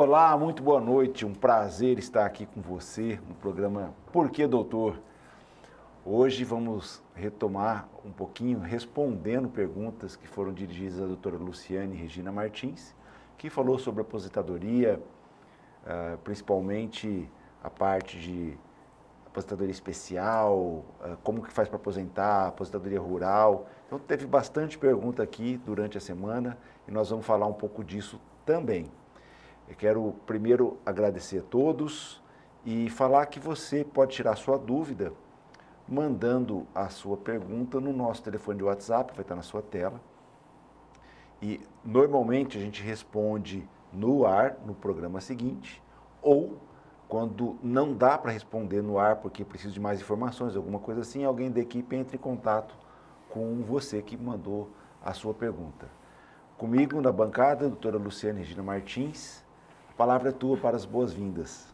Olá, muito boa noite, um prazer estar aqui com você no programa Por que Doutor? Hoje vamos retomar um pouquinho respondendo perguntas que foram dirigidas à doutora Luciane Regina Martins, que falou sobre aposentadoria, principalmente a parte de aposentadoria especial, como que faz para aposentar, aposentadoria rural. Então teve bastante pergunta aqui durante a semana e nós vamos falar um pouco disso também. Eu quero primeiro agradecer a todos e falar que você pode tirar sua dúvida mandando a sua pergunta no nosso telefone de WhatsApp, vai estar na sua tela. E normalmente a gente responde no ar, no programa seguinte, ou quando não dá para responder no ar porque precisa de mais informações, alguma coisa assim, alguém da equipe entra em contato com você que mandou a sua pergunta. Comigo na bancada, a doutora Luciane Regina Martins, a palavra é tua para as boas-vindas.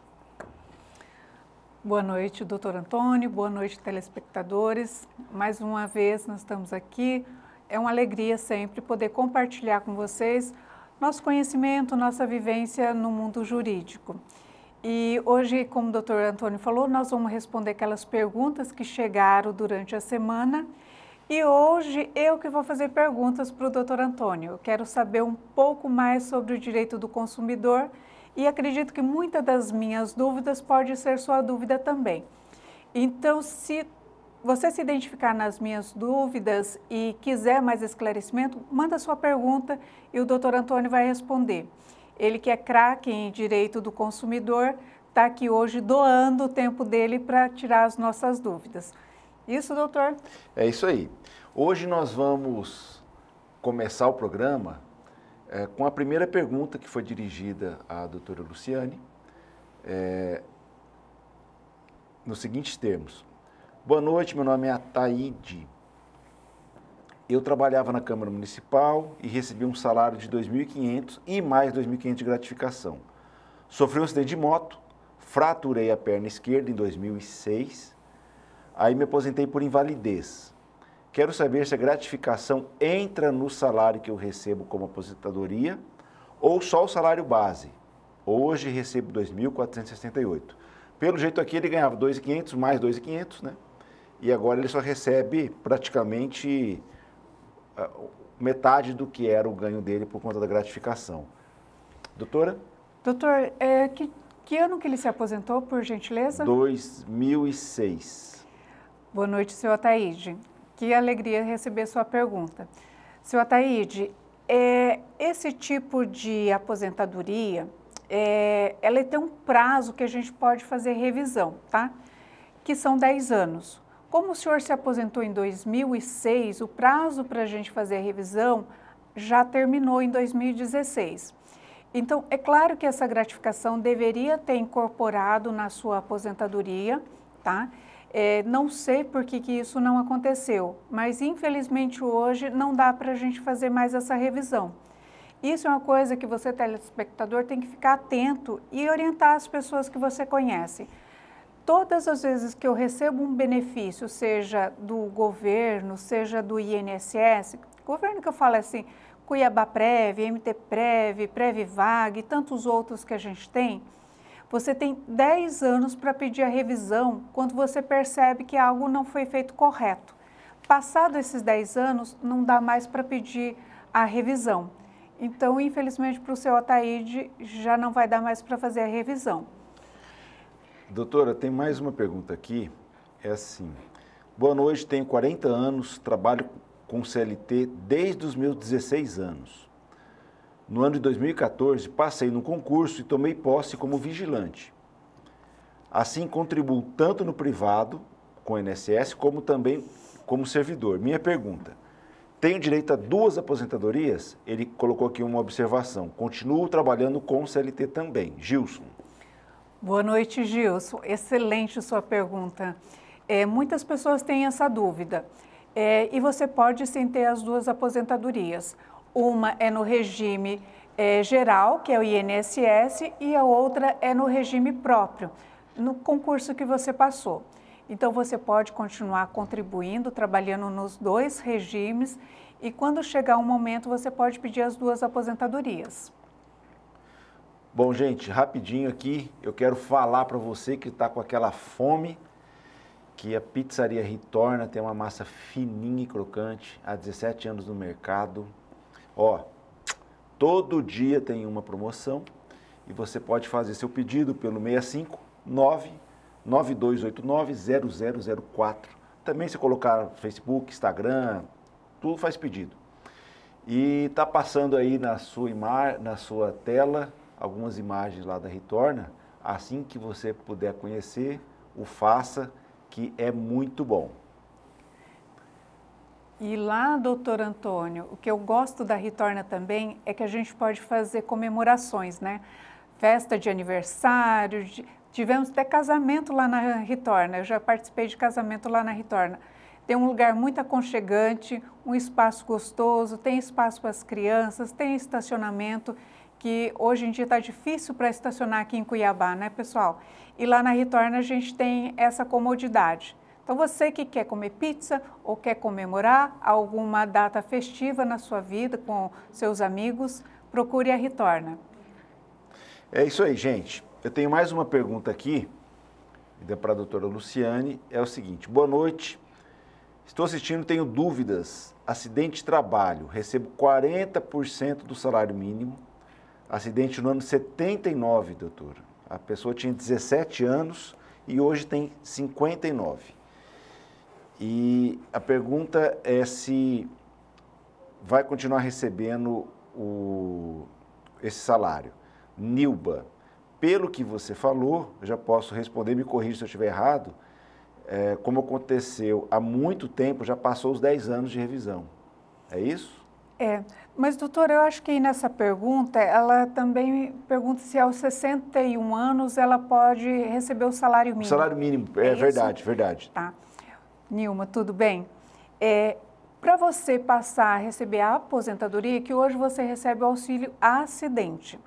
Boa noite, doutor Antônio, boa noite, telespectadores. Mais uma vez nós estamos aqui, é uma alegria sempre poder compartilhar com vocês nosso conhecimento, nossa vivência no mundo jurídico. E hoje, como o doutor Antônio falou, nós vamos responder aquelas perguntas que chegaram durante a semana. E hoje eu que vou fazer perguntas para o doutor Antônio. Eu quero saber um pouco mais sobre o direito do consumidor e acredito que muitas das minhas dúvidas pode ser sua dúvida também. Então, se você se identificar nas minhas dúvidas e quiser mais esclarecimento, manda sua pergunta e o doutor Antônio vai responder. Ele que é craque em direito do consumidor, está aqui hoje doando o tempo dele para tirar as nossas dúvidas. Isso, doutor? É isso aí. Hoje nós vamos começar o programa com a primeira pergunta que foi dirigida à doutora Luciane, nos seguintes termos. Boa noite, meu nome é Ataíde. Eu trabalhava na Câmara Municipal e recebi um salário de R$ 2.500 e mais R$ 2.500 de gratificação. Sofri um acidente de moto, fraturei a perna esquerda em 2006, aí me aposentei por invalidez. Quero saber se a gratificação entra no salário que eu recebo como aposentadoria ou só o salário base. Hoje recebo R$ 2.468. Pelo jeito aqui ele ganhava R$ 2.500 mais R$ 2.500, né? E agora ele só recebe praticamente metade do que era o ganho dele por conta da gratificação. Doutora? Doutor, que ano que ele se aposentou, por gentileza? 2006. Boa noite, senhor Ataíde. Que alegria receber sua pergunta. Senhor Ataíde, esse tipo de aposentadoria, ela tem um prazo que a gente pode fazer revisão, tá? Que são 10 anos. Como o senhor se aposentou em 2006, o prazo para a gente fazer a revisão já terminou em 2016. Então, é claro que essa gratificação deveria ter incorporado na sua aposentadoria, tá? Não sei por que isso não aconteceu, mas infelizmente hoje não dá para a gente fazer mais essa revisão. Isso é uma coisa que você, telespectador, tem que ficar atento e orientar as pessoas que você conhece. Todas as vezes que eu recebo um benefício, seja do governo, seja do INSS, governo que eu falo assim, Cuiabaprev, MTprev, Previvag e tantos outros que a gente tem, você tem 10 anos para pedir a revisão quando você percebe que algo não foi feito correto. Passado esses 10 anos, não dá mais para pedir a revisão. Então, infelizmente, para o seu Ataíde, já não vai dar mais para fazer a revisão. Doutora, tem mais uma pergunta aqui. É assim, boa noite, tenho 40 anos, trabalho com CLT desde os meus 16 anos. No ano de 2014, passei no concurso e tomei posse como vigilante. Assim, contribuo tanto no privado, com o INSS, como também como servidor. Minha pergunta, tenho direito a 2 aposentadorias? Ele colocou aqui uma observação. Continuo trabalhando com CLT também. Gilson. Boa noite, Gilson. Excelente sua pergunta. Muitas pessoas têm essa dúvida. E você pode sim ter as 2 aposentadorias. Uma é no regime geral, que é o INSS, e a outra é no regime próprio, no concurso que você passou. Então, você pode continuar contribuindo, trabalhando nos 2 regimes, e quando chegar um momento, você pode pedir as 2 aposentadorias. Bom, gente, rapidinho aqui, eu quero falar para você que está com aquela fome, que a Pizzaria Ritorna tem uma massa fininha e crocante, há 17 anos no mercado. Ó, todo dia tem uma promoção e você pode fazer seu pedido pelo 659 9289 0004. Também se colocar no Facebook, Instagram, tudo faz pedido. E está passando aí na sua tela algumas imagens lá da Ritorna. Assim que você puder conhecer, o faça, que é muito bom. E lá, doutor Antônio, o que eu gosto da Ritorna também é que a gente pode fazer comemorações, né? Festa de aniversário, tivemos até casamento lá na Ritorna, eu já participei de casamento lá na Ritorna. Tem um lugar muito aconchegante, um espaço gostoso, tem espaço para as crianças, tem estacionamento, que hoje em dia está difícil para estacionar aqui em Cuiabá, né, pessoal? E lá na Ritorna a gente tem essa comodidade. Então você que quer comer pizza ou quer comemorar alguma data festiva na sua vida com seus amigos, procure a Ritorna. É isso aí, gente. Eu tenho mais uma pergunta aqui, para a doutora Luciane, é o seguinte: boa noite, estou assistindo, tenho dúvidas, acidente de trabalho, recebo 40% do salário mínimo, acidente no ano 79, doutora. A pessoa tinha 17 anos e hoje tem 59. E a pergunta é se vai continuar recebendo esse salário. Nilba, pelo que você falou, eu já posso responder, me corrija se eu estiver errado, como aconteceu há muito tempo, já passou os 10 anos de revisão. É isso? Mas doutora, eu acho que nessa pergunta, ela também pergunta se aos 61 anos ela pode receber o salário mínimo. O salário mínimo, é verdade, verdade. Tá. Nilma, tudo bem? Para você passar a receber a aposentadoria, que hoje você recebe o auxílio acidente,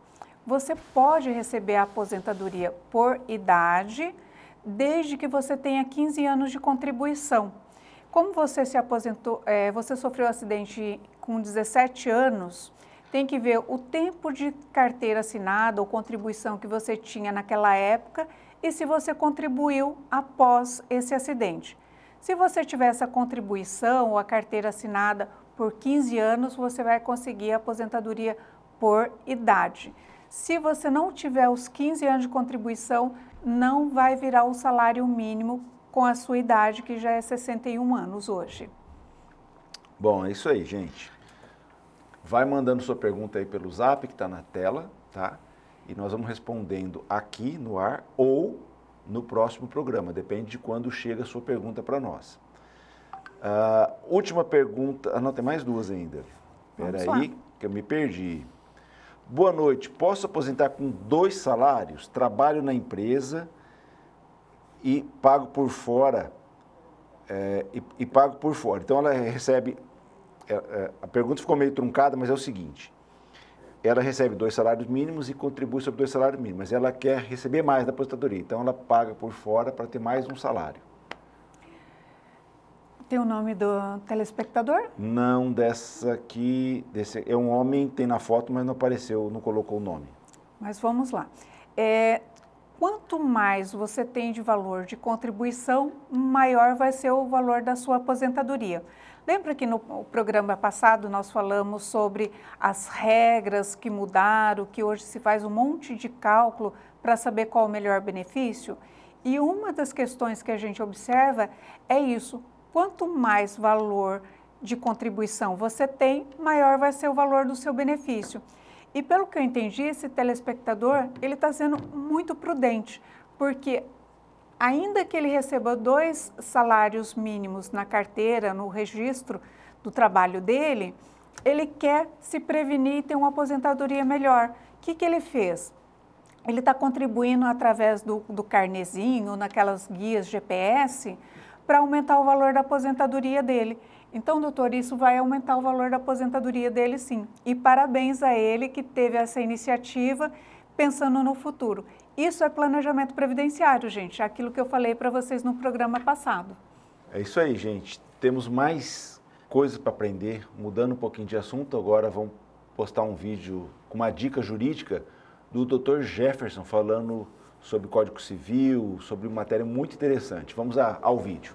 você pode receber a aposentadoria por idade, desde que você tenha 15 anos de contribuição. Como você se aposentou, você sofreu um acidente com 17 anos, tem que ver o tempo de carteira assinada ou contribuição que você tinha naquela época e se você contribuiu após esse acidente. Se você tiver essa contribuição ou a carteira assinada por 15 anos, você vai conseguir a aposentadoria por idade. Se você não tiver os 15 anos de contribuição, não vai virar o salário mínimo com a sua idade, que já é 61 anos hoje. Bom, é isso aí, gente. Vai mandando sua pergunta aí pelo Zap, que está na tela, tá? E nós vamos respondendo aqui no ar ou no próximo programa, depende de quando chega a sua pergunta para nós. Última pergunta, não, tem mais duas ainda. Espera aí, que eu me perdi. Boa noite, posso aposentar com 2 salários? Trabalho na empresa e pago por fora, pago por fora. Então ela recebe, a pergunta ficou meio truncada, mas é o seguinte: ela recebe 2 salários mínimos e contribui sobre 2 salários mínimos, mas ela quer receber mais da aposentadoria, então ela paga por fora para ter mais um salário. Tem o nome do telespectador? Não, dessa aqui, é um homem, tem na foto, mas não apareceu, não colocou o nome. Mas vamos lá. Quanto mais você tem de valor de contribuição, maior vai ser o valor da sua aposentadoria. Lembra que no programa passado nós falamos sobre as regras que mudaram, que hoje se faz um monte de cálculo para saber qual o melhor benefício? E uma das questões que a gente observa é isso: quanto mais valor de contribuição você tem, maior vai ser o valor do seu benefício. E pelo que eu entendi, esse telespectador, ele está sendo muito prudente, porque ainda que ele receba 2 salários mínimos na carteira, no registro do trabalho dele, ele quer se prevenir e ter uma aposentadoria melhor. O que ele fez? Ele está contribuindo através do carnezinho, naquelas guias GPS, para aumentar o valor da aposentadoria dele. Então, doutor, isso vai aumentar o valor da aposentadoria dele, sim. E parabéns a ele que teve essa iniciativa pensando no futuro. Isso é planejamento previdenciário, gente, aquilo que eu falei para vocês no programa passado. É isso aí, gente. Temos mais coisas para aprender. Mudando um pouquinho de assunto, agora vamos postar um vídeo com uma dica jurídica do Dr. Jefferson falando sobre Código Civil, sobre uma matéria muito interessante. Vamos ao vídeo.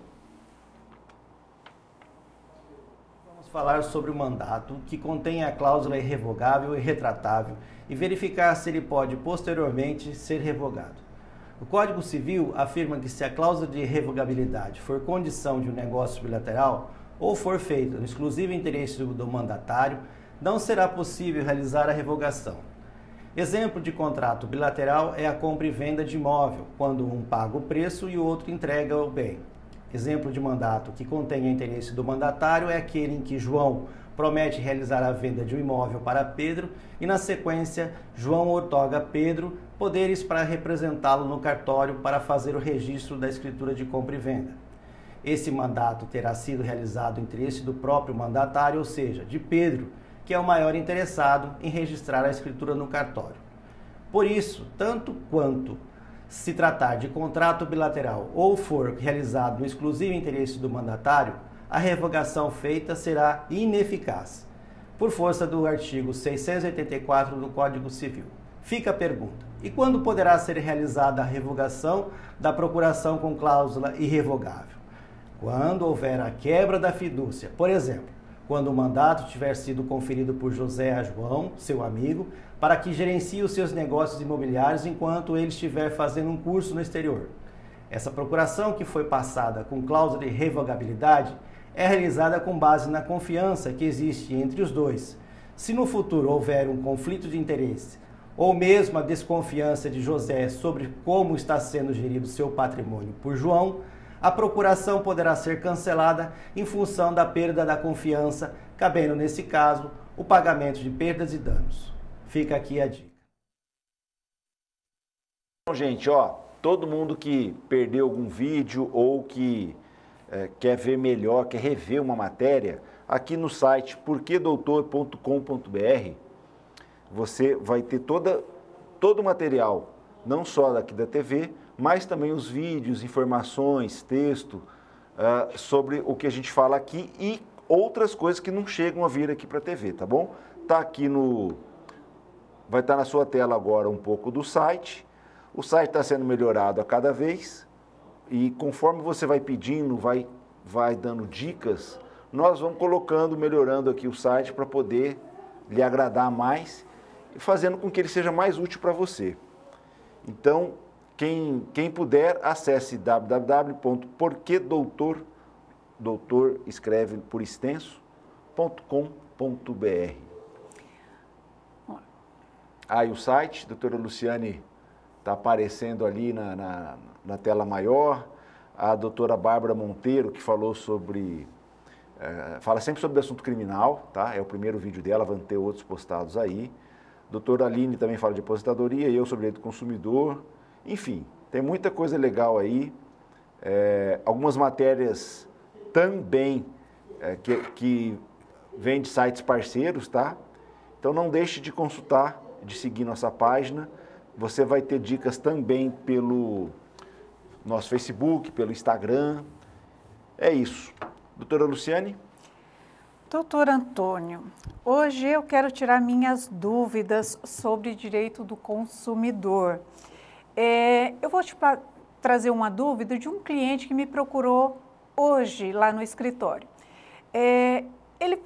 Vamos falar sobre o mandato que contém a cláusula irrevogável e retratável e verificar se ele pode posteriormente ser revogado. O Código Civil afirma que se a cláusula de irrevogabilidade for condição de um negócio bilateral ou for feita no exclusivo interesse do mandatário, não será possível realizar a revogação. Exemplo de contrato bilateral é a compra e venda de imóvel, quando um paga o preço e o outro entrega o bem. Exemplo de mandato que contém o interesse do mandatário é aquele em que João promete realizar a venda de um imóvel para Pedro e, na sequência, João outorga a Pedro poderes para representá-lo no cartório para fazer o registro da escritura de compra e venda. Esse mandato terá sido realizado em interesse do próprio mandatário, ou seja, de Pedro, que é o maior interessado em registrar a escritura no cartório. Por isso, tanto quanto se tratar de contrato bilateral ou for realizado no exclusivo interesse do mandatário, a revogação feita será ineficaz, por força do artigo 684 do Código Civil. Fica a pergunta: e quando poderá ser realizada a revogação da procuração com cláusula irrevogável? Quando houver a quebra da fidúcia, por exemplo, quando o mandato tiver sido conferido por José a João, seu amigo, para que gerencie os seus negócios imobiliários enquanto ele estiver fazendo um curso no exterior. Essa procuração, que foi passada com cláusula de revogabilidade, é realizada com base na confiança que existe entre os dois. Se no futuro houver um conflito de interesse, ou mesmo a desconfiança de José sobre como está sendo gerido seu patrimônio por João, a procuração poderá ser cancelada em função da perda da confiança, cabendo, nesse caso, o pagamento de perdas e danos. Fica aqui a dica. Bom, gente, todo mundo que perdeu algum vídeo ou que quer ver melhor, quer rever uma matéria, aqui no site porquedoutor.com.br você vai ter todo o material, não só daqui da TV, mas também os vídeos, informações, texto, sobre o que a gente fala aqui e outras coisas que não chegam a vir aqui para a TV, tá bom? Tá aqui vai estar na sua tela agora um pouco do site. O site está sendo melhorado a cada vez e conforme você vai pedindo, vai dando dicas, nós vamos colocando, melhorando aqui o site para poder lhe agradar mais e fazendo com que ele seja mais útil para você. Então, quem puder, acesse www.porquedoutor, doutor escreve por extenso, .com.br. Aí o site, doutora Luciane, está aparecendo ali na tela maior. A doutora Bárbara Monteiro, que falou fala sempre sobre o assunto criminal, tá? É o primeiro vídeo dela, vão ter outros postados aí. Doutora Aline também fala de aposentadoria, eu sobre direito do consumidor. Enfim, tem muita coisa legal aí. Algumas matérias também que vêm de sites parceiros, tá? Então não deixe de consultar, de seguir nossa página. Você vai ter dicas também pelo nosso Facebook, pelo Instagram. É isso. Doutora Luciane? Doutor Antônio, hoje eu quero tirar minhas dúvidas sobre direito do consumidor. Eu vou te trazer uma dúvida de um cliente que me procurou hoje lá no escritório. Ele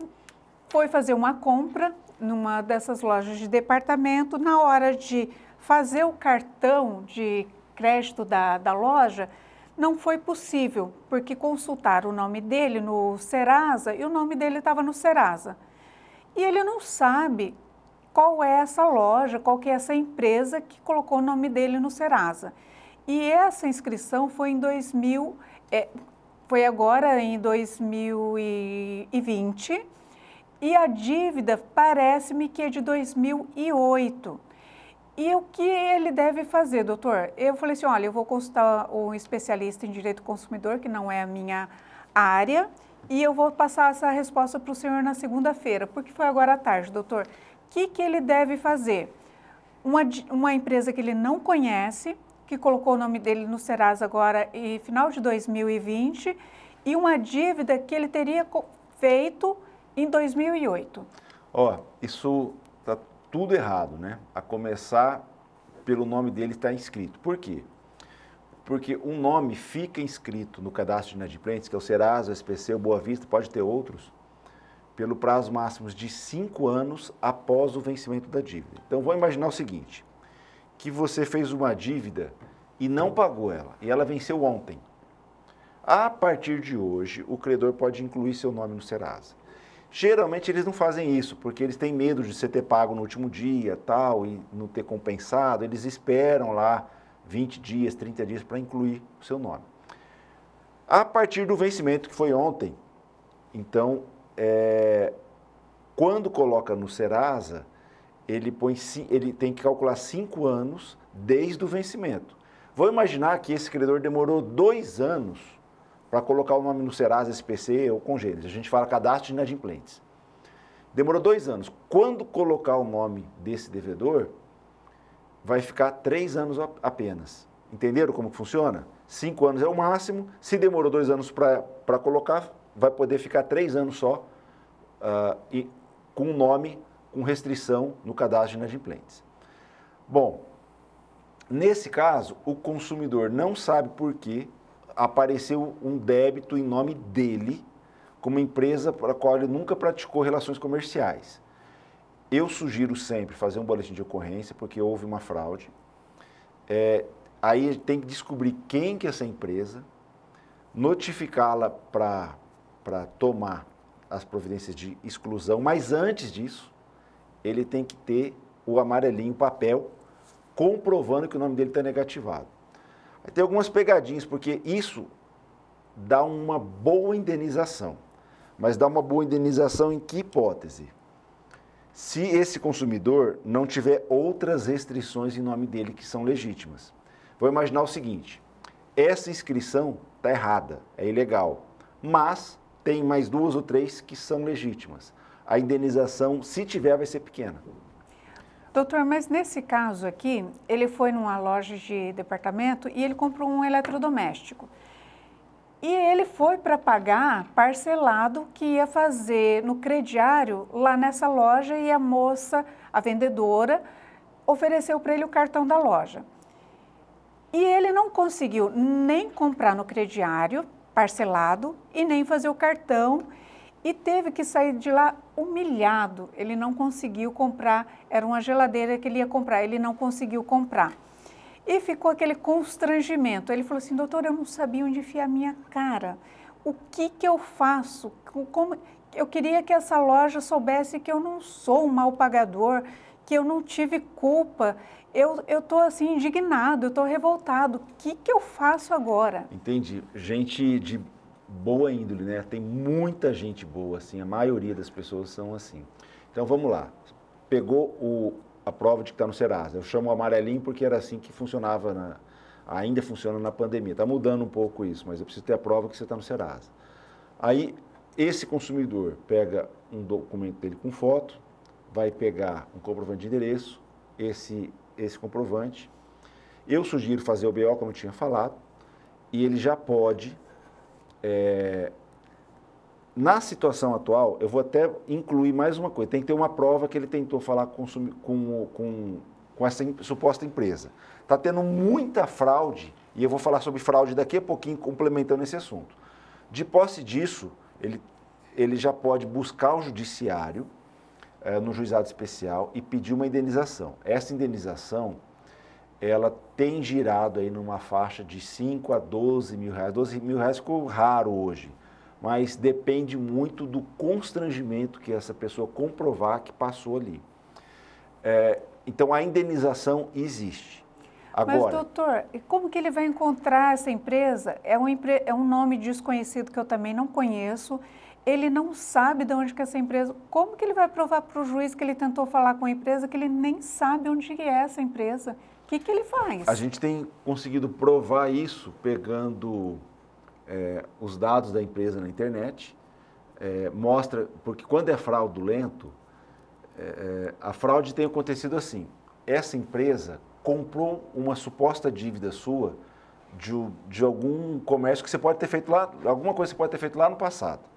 foi fazer uma compra numa dessas lojas de departamento. Na hora de fazer o cartão de crédito da loja, não foi possível, porque consultaram o nome dele no Serasa e o nome dele estava no Serasa. E ele não sabe qual é essa loja, qual que é essa empresa que colocou o nome dele no Serasa. E essa inscrição foi foi agora em 2020, e a dívida parece-me que é de 2008. E o que ele deve fazer, doutor? Eu falei assim, olha, eu vou consultar um especialista em direito do consumidor, que não é a minha área, e eu vou passar essa resposta para o senhor na segunda-feira, porque foi agora à tarde, doutor. O que ele deve fazer? Uma empresa que ele não conhece, que colocou o nome dele no Serasa agora em final de 2020, e uma dívida que ele teria feito em 2008. Isso está tudo errado, né? A começar pelo nome dele estar inscrito. Por quê? Porque um nome fica inscrito no cadastro de inadimplentes, que é o Serasa, o SPC, o Boa Vista, pode ter outros, pelo prazo máximo de 5 anos após o vencimento da dívida. Então, vamos imaginar o seguinte, que você fez uma dívida e não pagou ela, e ela venceu ontem. A partir de hoje, o credor pode incluir seu nome no Serasa. Geralmente eles não fazem isso, porque eles têm medo de você ter pago no último dia, tal, e não ter compensado. Eles esperam lá 20 dias, 30 dias para incluir o seu nome. A partir do vencimento, que foi ontem, então, quando coloca no Serasa, ele tem que calcular 5 anos desde o vencimento. Vou imaginar que esse credor demorou 2 anos para colocar o nome no Serasa, SPC ou Congêneres. A gente fala cadastro de inadimplentes. Demorou 2 anos. Quando colocar o nome desse devedor, vai ficar 3 anos apenas. Entenderam como que funciona? 5 anos é o máximo. Se demorou 2 anos para colocar, vai poder ficar 3 anos só e com o nome, com restrição no cadastro de inadimplentes. Bom, nesse caso, o consumidor não sabe por que apareceu um débito em nome dele, como empresa para a qual ele nunca praticou relações comerciais. Eu sugiro sempre fazer um boletim de ocorrência, porque houve uma fraude. Aí tem que descobrir quem que é essa empresa, notificá-la para tomar as providências de exclusão, mas antes disso, ele tem que ter o amarelinho, papel, comprovando que o nome dele está negativado. Tem algumas pegadinhas, porque isso dá uma boa indenização. Mas dá uma boa indenização em que hipótese? Se esse consumidor não tiver outras restrições em nome dele que são legítimas. Vou imaginar o seguinte, essa inscrição está errada, é ilegal, mas tem mais 2 ou 3 que são legítimas. A indenização, se tiver, vai ser pequena. Doutor, mas nesse caso aqui, ele foi numa loja de departamento e ele comprou um eletrodoméstico. E ele foi para pagar parcelado que ia fazer no crediário lá nessa loja e a moça, a vendedora, ofereceu para ele o cartão da loja. E ele não conseguiu nem comprar no crediário parcelado e nem fazer o cartão e teve que sair de lá humilhado. Ele não conseguiu comprar, era uma geladeira que ele ia comprar, ele não conseguiu comprar. E ficou aquele constrangimento. Ele falou assim, doutor, eu não sabia onde enfiar a minha cara. O que eu faço? Eu queria que essa loja soubesse que eu não sou um mal pagador, que eu não tive culpa. Eu estou assim indignado, eu estou revoltado. O que eu faço agora? Entendi. Gente de boa índole, né? Tem muita gente boa, assim, a maioria das pessoas são assim. Então vamos lá. Pegou a prova de que está no Serasa. Eu chamo o amarelinho porque era assim que funcionava, ainda funciona na pandemia. Está mudando um pouco isso, mas eu preciso ter a prova que você está no Serasa. Aí esse consumidor pega um documento dele com foto, vai pegar um comprovante de endereço, esse comprovante. Eu sugiro fazer o BO, como eu tinha falado, e ele já pode... Na situação atual, eu vou até incluir mais uma coisa, tem que ter uma prova que ele tentou falar com essa suposta empresa. Está tendo muita fraude, e eu vou falar sobre fraude daqui a pouquinho, complementando esse assunto. De posse disso, ele já pode buscar o judiciário, no juizado especial, e pedir uma indenização. Essa indenização, ela tem girado aí numa faixa de 5 a 12 mil reais. 12 mil reais ficou raro hoje, mas depende muito do constrangimento que essa pessoa comprovar que passou ali. Então, a indenização existe. Agora, mas, doutor, como que ele vai encontrar essa empresa? É um nome desconhecido que eu também não conheço. Ele não sabe de onde que é essa empresa. Como que ele vai provar para o juiz que ele tentou falar com a empresa que ele nem sabe onde é essa empresa? O que ele faz? A gente tem conseguido provar isso pegando os dados da empresa na internet. Mostra, porque quando é fraudulento, a fraude tem acontecido assim. Essa empresa comprou uma suposta dívida sua de algum comércio que você pode ter feito lá, alguma coisa que você pode ter feito lá no passado.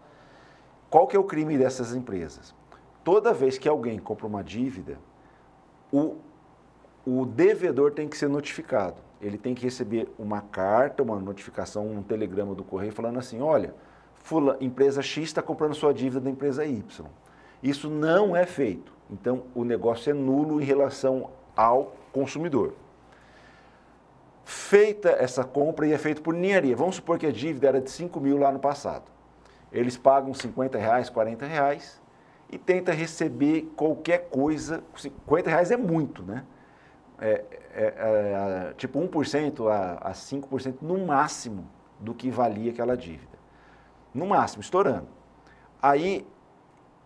Qual que é o crime dessas empresas? Toda vez que alguém compra uma dívida, o devedor tem que ser notificado. Ele tem que receber uma carta, uma notificação, um telegrama do correio falando assim, olha, empresa X está comprando sua dívida da empresa Y. Isso não é feito. Então, o negócio é nulo em relação ao consumidor. Feita essa compra e é feito por ninharia. Vamos supor que a dívida era de 5 mil lá no passado. Eles pagam R$50, R$40 e tenta receber qualquer coisa. R$50 é muito, né? Tipo 1% a 5% no máximo do que valia aquela dívida. No máximo, estourando. Aí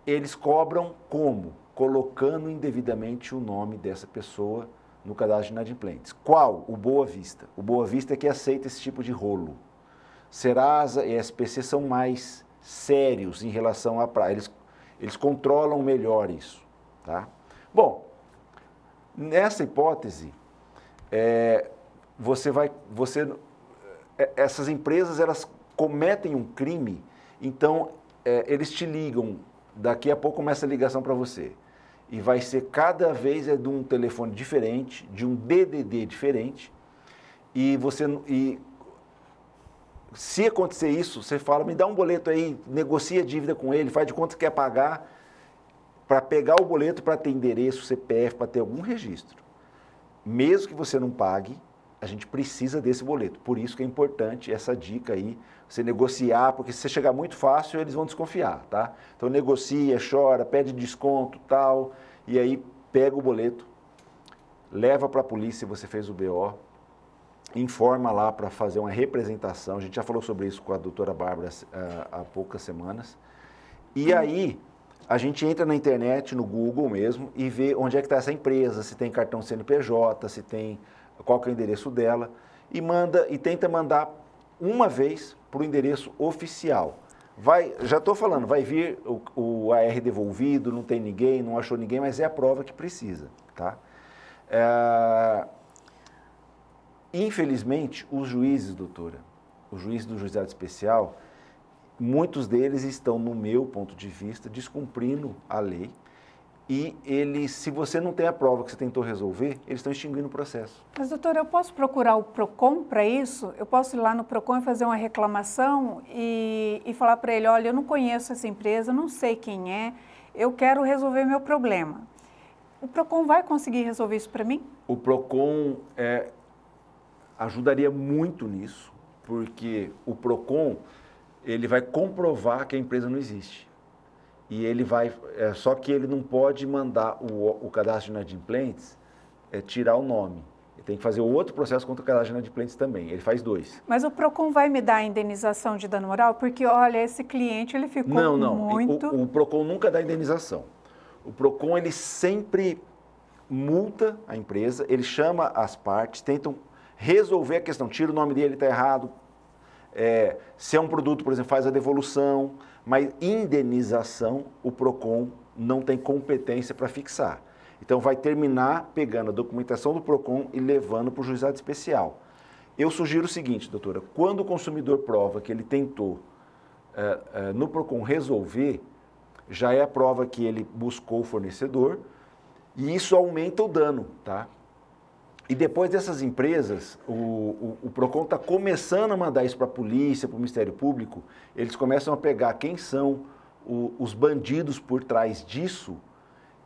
eles cobram como? Colocando indevidamente o nome dessa pessoa no cadastro de inadimplentes. Qual? O Boa Vista. O Boa Vista é que aceita esse tipo de rolo. Serasa e SPC são mais sérios em relação a eles controlam melhor isso, tá? Bom, nessa hipótese, essas empresas elas cometem um crime, então eles te ligam, daqui a pouco começa a ligação para você. E vai ser cada vez de um telefone diferente, de um DDD diferente, e se acontecer isso, você fala, me dá um boleto aí, negocia a dívida com ele, faz de conta que quer pagar, para pegar o boleto para ter endereço, CPF, para ter algum registro. Mesmo que você não pague, a gente precisa desse boleto. Por isso que é importante essa dica aí, você negociar, porque se você chegar muito fácil, eles vão desconfiar, tá? Então negocia, chora, pede desconto, tal, e aí pega o boleto, leva para a polícia se você fez o BO, informa lá para fazer uma representação, a gente já falou sobre isso com a doutora Bárbara há poucas semanas, e aí a gente entra na internet, no Google mesmo, e vê onde é que está essa empresa, se tem cartão CNPJ, se tem, qual que é o endereço dela, e tenta mandar uma vez para o endereço oficial. Já estou falando, vai vir o AR devolvido, não tem ninguém, não achou ninguém, mas é a prova que precisa, tá? Infelizmente, os juízes, doutora, os juízes do juizado especial, muitos deles estão, no meu ponto de vista, descumprindo a lei e eles, se você não tem a prova que você tentou resolver, eles estão extinguindo o processo. Mas, doutora, eu posso procurar o PROCON para isso? Eu posso ir lá no PROCON e fazer uma reclamação e falar para ele, olha, eu não conheço essa empresa, não sei quem é, eu quero resolver meu problema. O PROCON vai conseguir resolver isso para mim? O PROCON ajudaria muito nisso, porque o PROCON ele vai comprovar que a empresa não existe. E ele vai, só que ele não pode mandar o cadastro de inadimplentes tirar o nome. Ele tem que fazer outro processo contra o cadastro de inadimplentes também. Ele faz dois. Mas o PROCON vai me dar a indenização de dano moral? Porque, olha, esse cliente, ele ficou muito... O PROCON nunca dá indenização. O PROCON, ele sempre multa a empresa, ele chama as partes, tentam resolver a questão. Tira o nome dele, está errado. Se é um produto, por exemplo, faz a devolução, mas indenização, o PROCON não tem competência para fixar. Então, vai terminar pegando a documentação do PROCON e levando para o juizado especial. Eu sugiro o seguinte, doutora, quando o consumidor prova que ele tentou no PROCON resolver, já é a prova que ele buscou o fornecedor e isso aumenta o dano, tá? E depois dessas empresas, o PROCON está começando a mandar isso para a polícia, para o Ministério Público, eles começam a pegar quem são os bandidos por trás disso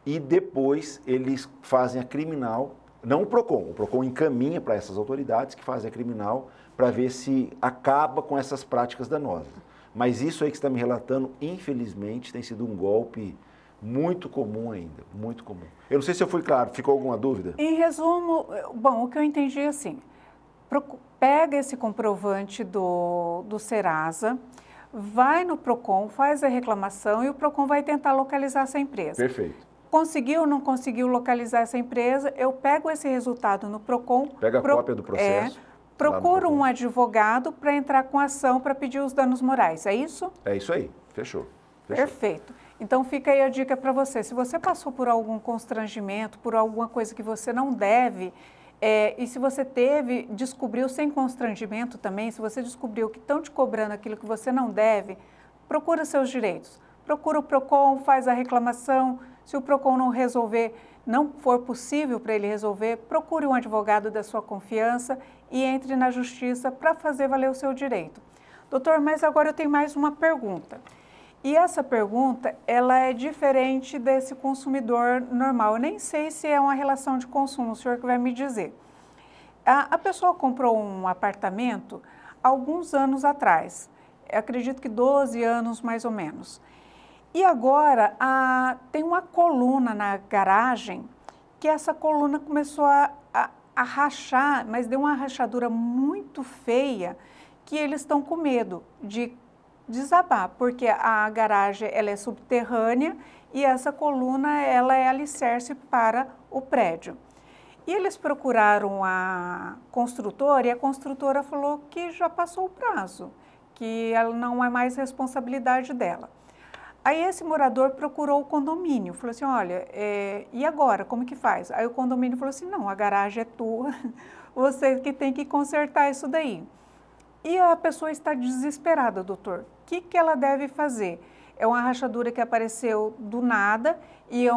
e depois eles fazem a criminal, não o PROCON encaminha para essas autoridades que fazem a criminal para ver se acaba com essas práticas danosas. Mas isso aí que você está me relatando, infelizmente, tem sido um golpe muito comum ainda, muito comum. Eu não sei se eu fui claro, ficou alguma dúvida? Em resumo, bom, o que eu entendi é assim, pega esse comprovante do Serasa, vai no PROCON, faz a reclamação e o PROCON vai tentar localizar essa empresa. Perfeito. Conseguiu ou não conseguiu localizar essa empresa, eu pego esse resultado no PROCON. Pega a cópia do processo. Procuro um advogado para entrar com ação para pedir os danos morais, é isso? É isso aí, fechou. Perfeito. Então fica aí a dica para você. Se você passou por algum constrangimento, por alguma coisa que você não deve, e se você descobriu sem constrangimento também, se você descobriu que estão te cobrando aquilo que você não deve, procura seus direitos. Procura o PROCON, faz a reclamação, Se o PROCON não resolver, não for possível para ele resolver, procure um advogado da sua confiança e entre na justiça para fazer valer o seu direito. Doutor, mas agora eu tenho mais uma pergunta. E essa pergunta, ela é diferente desse consumidor normal. Eu nem sei se é uma relação de consumo, o senhor que vai me dizer. A pessoa comprou um apartamento alguns anos atrás, eu acredito que 12 anos mais ou menos. E agora tem uma coluna na garagem, que essa coluna começou a rachar, mas deu uma rachadura muito feia, que eles estão com medo de desabar, porque a garagem ela é subterrânea e essa coluna ela é alicerce para o prédio. E eles procuraram a construtora e a construtora falou que já passou o prazo, que ela não é mais responsabilidade dela. Aí esse morador procurou o condomínio, falou assim, olha, e agora, como que faz? Aí o condomínio falou assim, não, a garagem é tua, você que tem que consertar isso daí. E a pessoa está desesperada, doutor. O que ela deve fazer? É uma rachadura que apareceu do nada e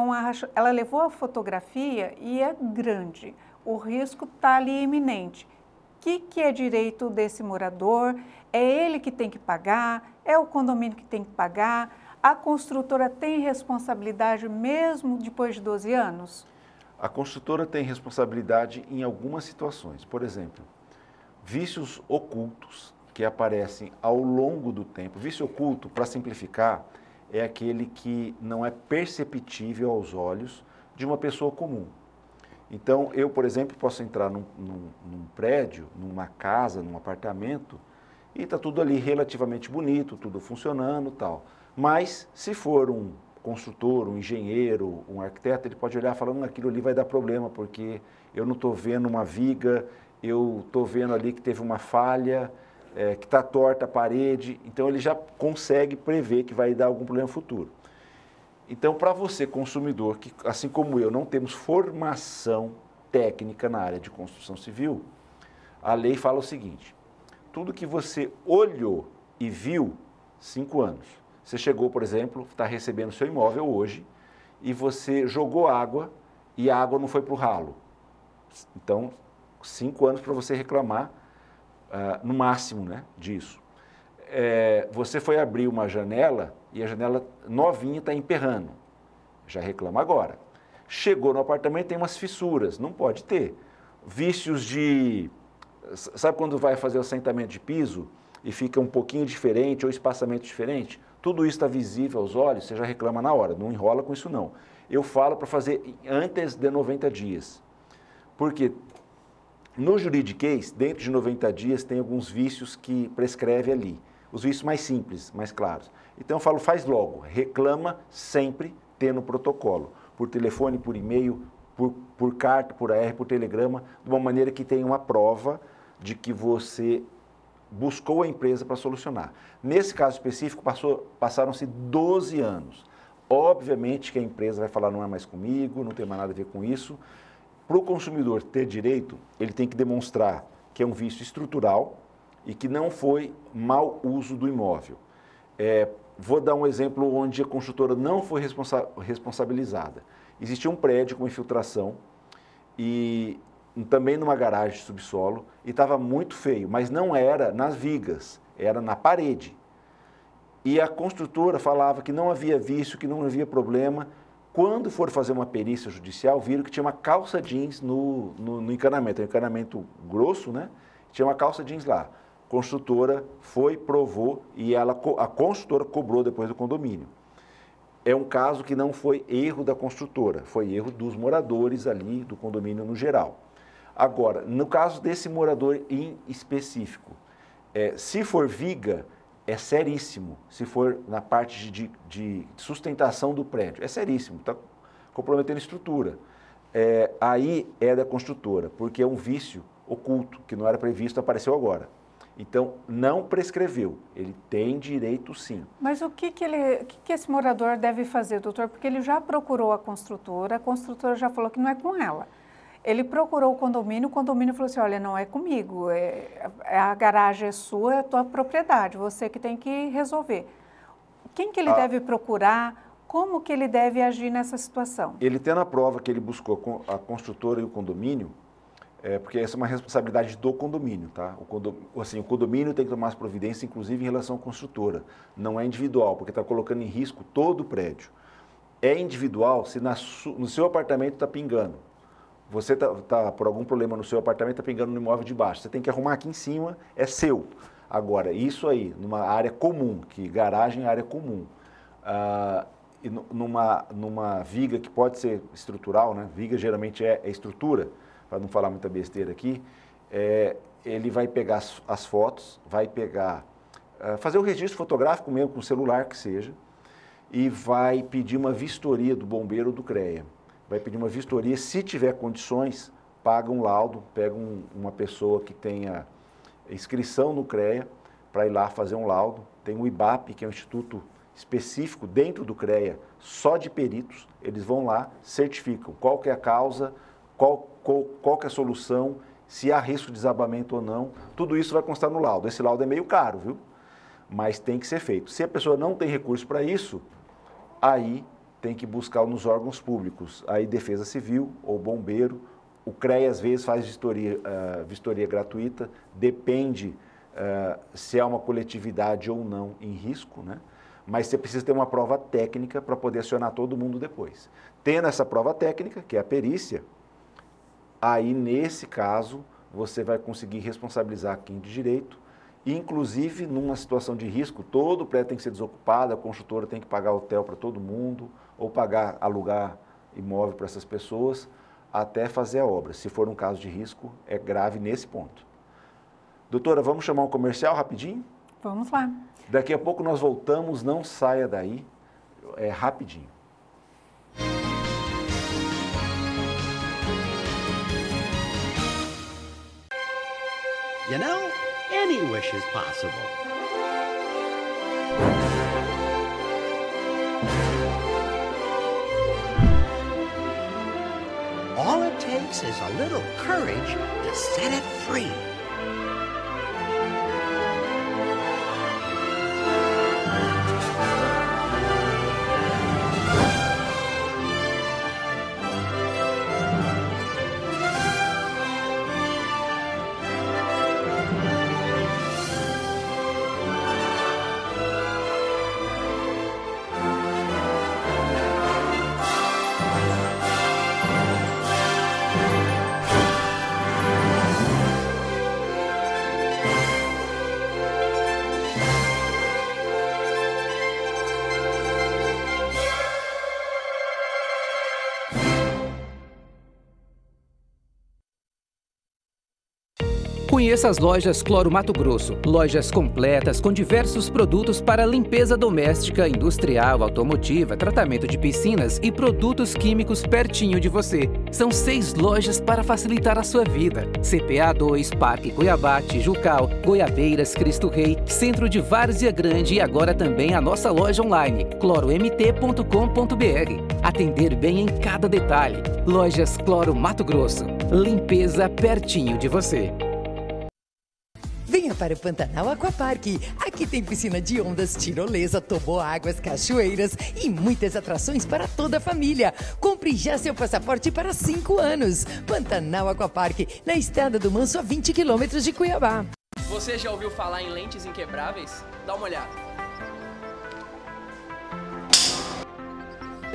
ela levou a fotografia e é grande. O risco está ali iminente. O que é direito desse morador? É ele que tem que pagar? É o condomínio que tem que pagar? A construtora tem responsabilidade mesmo depois de 12 anos? A construtora tem responsabilidade em algumas situações. Por exemplo, vícios ocultos que aparecem ao longo do tempo. Vício oculto, para simplificar, é aquele que não é perceptível aos olhos de uma pessoa comum. Então, eu, por exemplo, posso entrar num prédio, numa casa, num apartamento, e está tudo ali relativamente bonito, tudo funcionando e tal. Mas, se for um construtor, um engenheiro, um arquiteto, ele pode olhar falando, aquilo ali vai dar problema, porque eu não estou vendo uma viga, eu estou vendo ali que teve uma falha, que está torta a parede, então ele já consegue prever que vai dar algum problema futuro. Então, para você, consumidor, que assim como eu, não temos formação técnica na área de construção civil, a lei fala o seguinte, tudo que você olhou e viu, 5 anos. Você chegou, por exemplo, está recebendo seu imóvel hoje e você jogou água e a água não foi para o ralo. Então, 5 anos para você reclamar, no máximo, né, disso. Você foi abrir uma janela e a janela novinha está emperrando. Já reclama agora. Chegou no apartamento, tem umas fissuras, não pode ter. Vícios de... Sabe quando vai fazer o assentamento de piso e fica um pouquinho diferente ou espaçamento diferente? Tudo isso está visível aos olhos, você já reclama na hora, não enrola com isso não. Eu falo para fazer antes de 90 dias. Porque no juridiquês, dentro de 90 dias, tem alguns vícios que prescreve ali. Os vícios mais simples, mais claros. Então eu falo, faz logo, reclama sempre tendo protocolo. Por telefone, por e-mail, por carta, por AR, por telegrama, de uma maneira que tenha uma prova de que você buscou a empresa para solucionar. Nesse caso específico, passaram-se 12 anos. Obviamente que a empresa vai falar, não é mais comigo, não tem mais nada a ver com isso. Para o consumidor ter direito, ele tem que demonstrar que é um vício estrutural e que não foi mau uso do imóvel. Vou dar um exemplo onde a construtora não foi responsabilizada. Existia um prédio com infiltração e também numa garagem de subsolo e estava muito feio, mas não era nas vigas, era na parede. E a construtora falava que não havia vício, que não havia problema. Quando for fazer uma perícia judicial, viram que tinha uma calça jeans no encanamento, um encanamento grosso, né? Tinha uma calça jeans lá. A construtora foi, provou e a construtora cobrou depois do condomínio. É um caso que não foi erro da construtora, foi erro dos moradores ali do condomínio no geral. Agora, no caso desse morador em específico, se for viga, é seríssimo. Se for na parte de sustentação do prédio, é seríssimo, está comprometendo a estrutura. Aí é da construtora, porque é um vício oculto, que não era previsto, apareceu agora. Então, não prescreveu, ele tem direito sim. Mas o que esse morador deve fazer, doutor? Porque ele já procurou a construtora já falou que não é com ela. Ele procurou o condomínio falou assim, olha, não é comigo, a garagem é sua, é tua propriedade, você que tem que resolver. Quem que ele deve procurar? como que ele deve agir nessa situação? Ele tendo a prova que ele buscou a construtora e o condomínio, porque essa é uma responsabilidade do condomínio, tá? O condomínio tem que tomar as providências, inclusive em relação à construtora. Não é individual, porque está colocando em risco todo o prédio. É individual se no seu apartamento está pingando. Você está por algum problema no seu apartamento, está pingando no imóvel de baixo. Você tem que arrumar aqui em cima, é seu. Agora, isso aí, numa área comum, que garagem é área comum, e numa viga que pode ser estrutural, né? Viga geralmente é estrutura, para não falar muita besteira aqui, ele vai pegar as fotos, vai fazer o registro fotográfico mesmo com o celular que seja, e vai pedir uma vistoria do bombeiro ou do CREA. Vai pedir uma vistoria, se tiver condições, paga um laudo, pega uma pessoa que tenha inscrição no CREA para ir lá fazer um laudo. Tem o IBAP, que é um instituto específico dentro do CREA, só de peritos. Eles vão lá, certificam qual que é a causa, qual que é a solução, se há risco de desabamento ou não. Tudo isso vai constar no laudo. Esse laudo é meio caro, viu? Mas tem que ser feito. Se a pessoa não tem recurso para isso, aí tem que buscar nos órgãos públicos, aí Defesa Civil ou Bombeiro. O CREA às vezes faz vistoria gratuita, depende se é uma coletividade ou não em risco, né? Mas você precisa ter uma prova técnica para poder acionar todo mundo depois. Tendo essa prova técnica, que é a perícia, aí nesse caso você vai conseguir responsabilizar quem de direito, inclusive numa situação de risco, todo o prédio tem que ser desocupado, a construtora tem que pagar hotel para todo mundo, ou alugar imóvel para essas pessoas, até fazer a obra. Se for um caso de risco, é grave nesse ponto. Doutora, vamos chamar um comercial rapidinho? Vamos lá. Daqui a pouco nós voltamos, não saia daí, é rapidinho. You know, any wish is possible. All it takes is a little courage to set it free. Conheça as lojas Cloro Mato Grosso, lojas completas com diversos produtos para limpeza doméstica, industrial, automotiva, tratamento de piscinas e produtos químicos pertinho de você. São 6 lojas para facilitar a sua vida. CPA 2, Parque Cuiabá, Tijucal, Goiabeiras, Cristo Rei, Centro de Várzea Grande e agora também a nossa loja online, cloromt.com.br. Atender bem em cada detalhe. Lojas Cloro Mato Grosso. Limpeza pertinho de você. Venha para o Pantanal Aquapark. Aqui tem piscina de ondas, tirolesa, toboáguas, cachoeiras e muitas atrações para toda a família. Compre já seu passaporte para 5 anos. Pantanal Aquapark, na Estrada do Manso, a 20 quilômetros de Cuiabá. Você já ouviu falar em lentes inquebráveis? Dá uma olhada.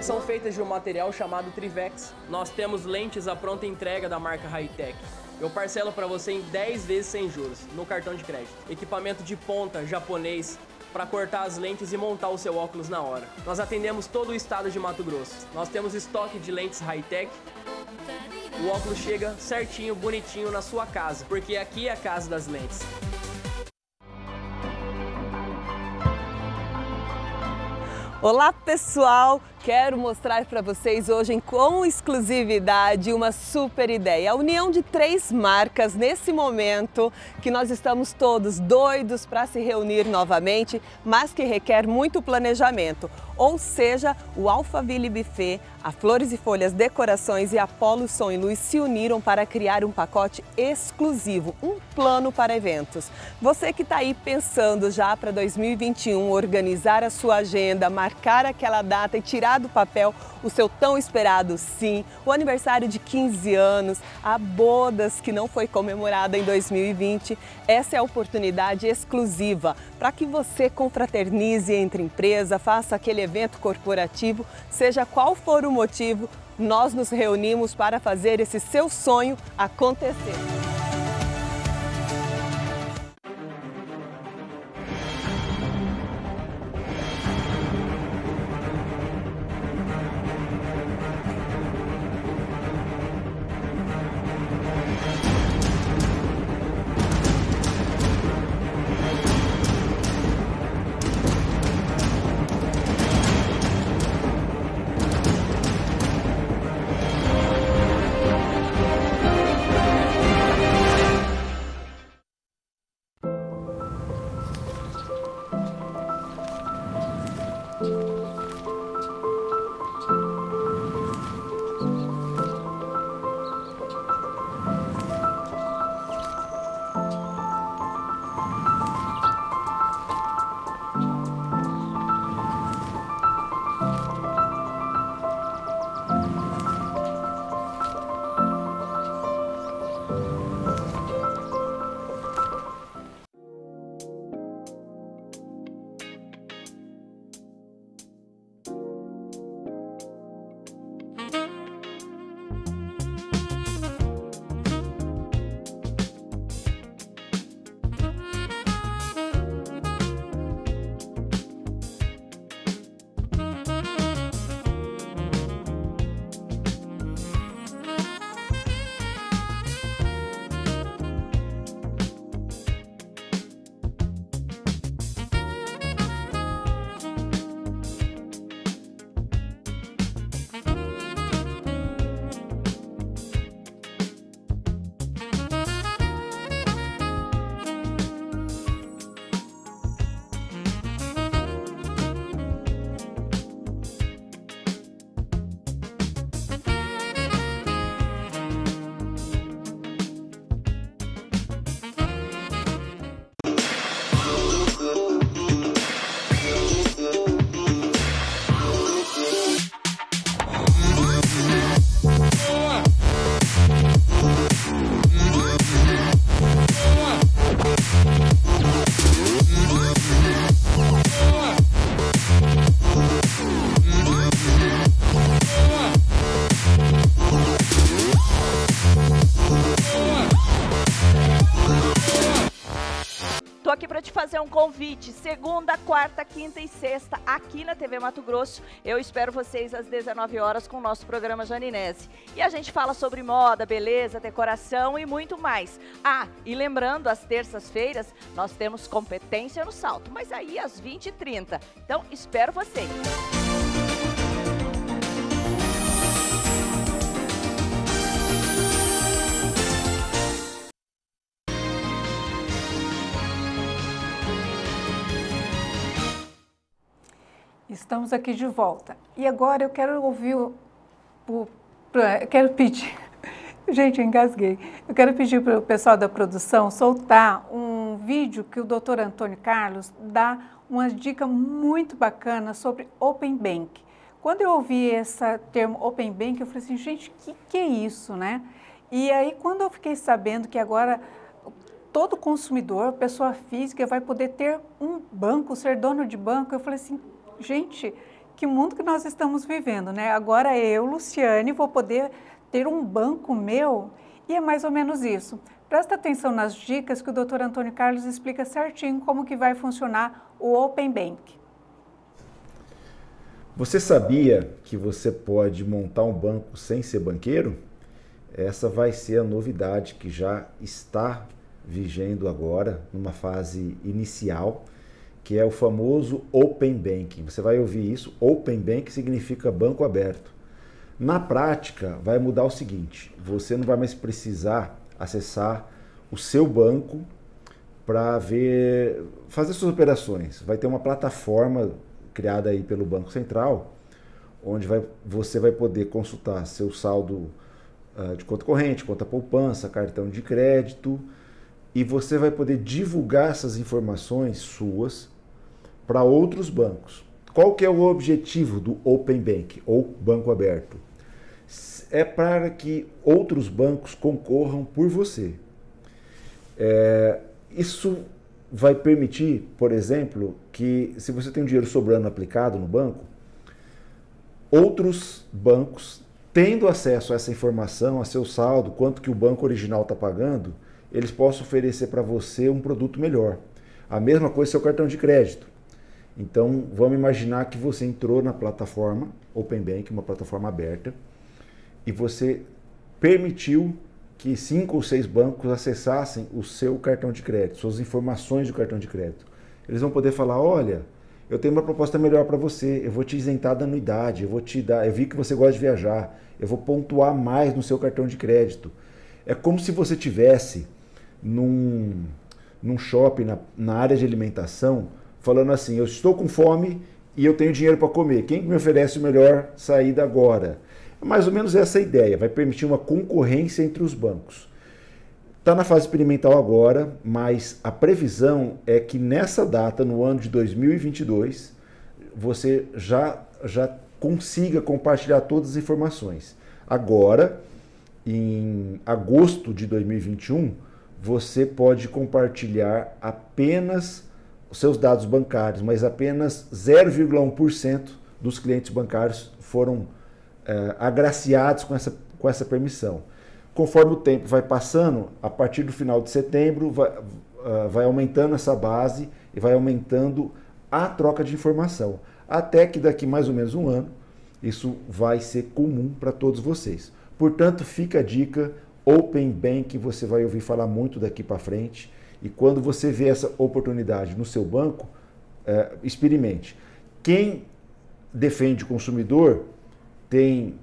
São feitas de um material chamado Trivex. Nós temos lentes à pronta entrega da marca Hightech. Eu parcelo para você em 10 vezes sem juros, no cartão de crédito. Equipamento de ponta, japonês, para cortar as lentes e montar o seu óculos na hora. Nós atendemos todo o estado de Mato Grosso. Nós temos estoque de lentes Hightech. O óculos chega certinho, bonitinho na sua casa, porque aqui é a casa das lentes. Olá pessoal, Quero mostrar para vocês hoje com exclusividade uma super ideia. A união de 3 marcas nesse momento que nós estamos todos doidos para se reunir novamente, mas que requer muito planejamento. Ou seja, o Alphaville Buffet, a Flores e Folhas Decorações e a Polo Som e Luz se uniram para criar um pacote exclusivo, um plano para eventos. Você que está aí pensando já para 2021, organizar a sua agenda, marcar aquela data e tirar do papel o seu tão esperado sim, o aniversário de 15 anos, a bodas que não foi comemorada em 2020, essa é a oportunidade exclusiva para que você confraternize entre empresa, faça aquele evento corporativo, seja qual for o motivo, nós nos reunimos para fazer esse seu sonho acontecer. Fazer um convite, segunda, quarta, quinta e sexta, aqui na TV Mato Grosso. Eu espero vocês às 19 horas com o nosso programa Janinese. E a gente fala sobre moda, beleza, decoração e muito mais. Ah, e lembrando, às terças-feiras, nós temos competência no salto, mas aí às 20h30. Então, espero vocês. Estamos aqui de volta. E agora eu quero ouvir quero pedir, gente, eu engasguei. Eu quero pedir para o pessoal da produção soltar um vídeo que o Dr. Antônio Carlos dá uma dica muito bacana sobre Open Bank. Quando eu ouvi esse termo Open Bank, eu falei assim, gente, que é isso, né? E aí, quando eu fiquei sabendo que agora todo consumidor, pessoa física, vai poder ter um banco, ser dono de banco, eu falei assim, gente, que mundo que nós estamos vivendo, né? Agora eu, Luciane, vou poder ter um banco meu e é mais ou menos isso. Presta atenção nas dicas que o Dr. Antônio Carlos explica certinho como que vai funcionar o Open Bank. Você sabia que você pode montar um banco sem ser banqueiro? Essa vai ser a novidade que já está vigendo agora, numa fase inicial, que é o famoso Open Banking. Você vai ouvir isso, Open Banking significa banco aberto. Na prática, vai mudar o seguinte, você não vai mais precisar acessar o seu banco para fazer suas operações. Vai ter uma plataforma criada aí pelo Banco Central, onde você vai poder consultar seu saldo de conta corrente, conta poupança, cartão de crédito, e você vai poder divulgar essas informações suas para outros bancos. Qual que é o objetivo do Open Bank ou banco aberto? É para que outros bancos concorram por você. Isso vai permitir, por exemplo, que se você tem um dinheiro sobrando aplicado no banco, outros bancos, tendo acesso a essa informação, a seu saldo, quanto que o banco original está pagando, eles possam oferecer para você um produto melhor. A mesma coisa seu cartão de crédito. Então, vamos imaginar que você entrou na plataforma Open Bank, uma plataforma aberta, e você permitiu que 5 ou 6 bancos acessassem o seu cartão de crédito, suas informações do cartão de crédito. Eles vão poder falar, olha, eu tenho uma proposta melhor para você, eu vou te isentar da anuidade, eu vi que você gosta de viajar, eu vou pontuar mais no seu cartão de crédito. É como se você tivesse num shopping, na área de alimentação, falando assim, eu estou com fome e eu tenho dinheiro para comer, quem me oferece o melhor saída agora? É mais ou menos essa a ideia, vai permitir uma concorrência entre os bancos. Está na fase experimental agora, mas a previsão é que nessa data, no ano de 2022, você já consiga compartilhar todas as informações. Agora, em agosto de 2021, você pode compartilhar apenas os seus dados bancários, mas apenas 0,1% dos clientes bancários foram agraciados com essa permissão. Conforme o tempo vai passando, a partir do final de setembro, vai aumentando essa base e vai aumentando a troca de informação. Até que daqui mais ou menos um ano, isso vai ser comum para todos vocês. Portanto, fica a dica, Open Bank, você vai ouvir falar muito daqui para frente. E quando você vê essa oportunidade no seu banco, experimente. Quem defende o consumidor tem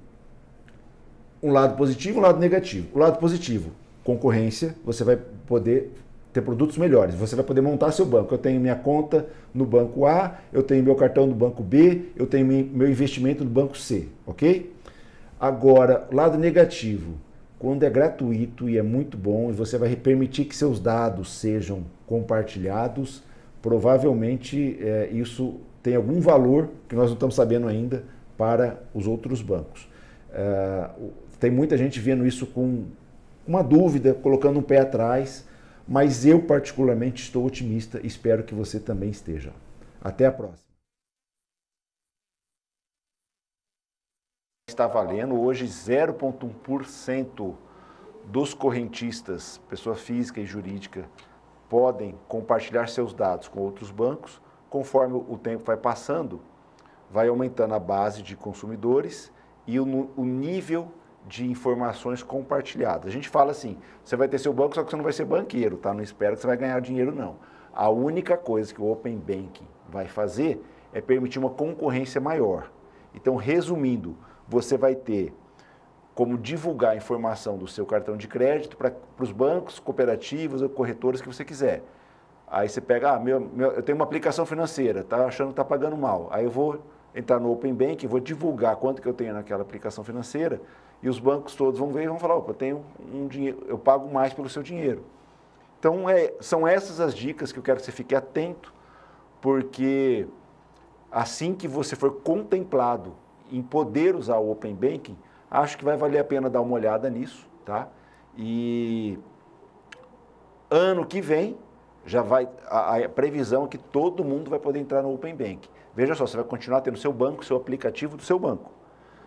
um lado positivo e um lado negativo. O lado positivo, concorrência, você vai poder ter produtos melhores, você vai poder montar seu banco. Eu tenho minha conta no banco A, eu tenho meu cartão no banco B, eu tenho meu investimento no banco C, ok? Agora, lado negativo, quando é gratuito e é muito bom e você vai permitir que seus dados sejam compartilhados, provavelmente isso tem algum valor que nós não estamos sabendo ainda para os outros bancos. Tem muita gente vendo isso com uma dúvida, colocando um pé atrás, mas eu particularmente estou otimista e espero que você também esteja. Até a próxima. Está valendo hoje 0,1% dos correntistas, pessoa física e jurídica, podem compartilhar seus dados com outros bancos. Conforme o tempo vai passando, vai aumentando a base de consumidores e o nível de informações compartilhadas. A gente fala assim, você vai ter seu banco, só que você não vai ser banqueiro, tá? Não espera que você vai ganhar dinheiro, não. A única coisa que o Open Banking vai fazer é permitir uma concorrência maior. Então, resumindo, você vai ter como divulgar a informação do seu cartão de crédito para os bancos, cooperativas ou corretores que você quiser. Aí você pega, eu tenho uma aplicação financeira, tá achando que está pagando mal. Aí eu vou entrar no Open Banking, vou divulgar quanto que eu tenho naquela aplicação financeira e os bancos todos vão ver e vão falar, opa, eu tenho um dinheiro, eu pago mais pelo seu dinheiro. Então, são essas as dicas que eu quero que você fique atento, porque assim que você for contemplado em poder usar o Open Banking, acho que vai valer a pena dar uma olhada nisso, tá? E ano que vem, já vai, a previsão é que todo mundo vai poder entrar no Open Banking. Veja só, você vai continuar tendo seu banco, seu aplicativo do seu banco.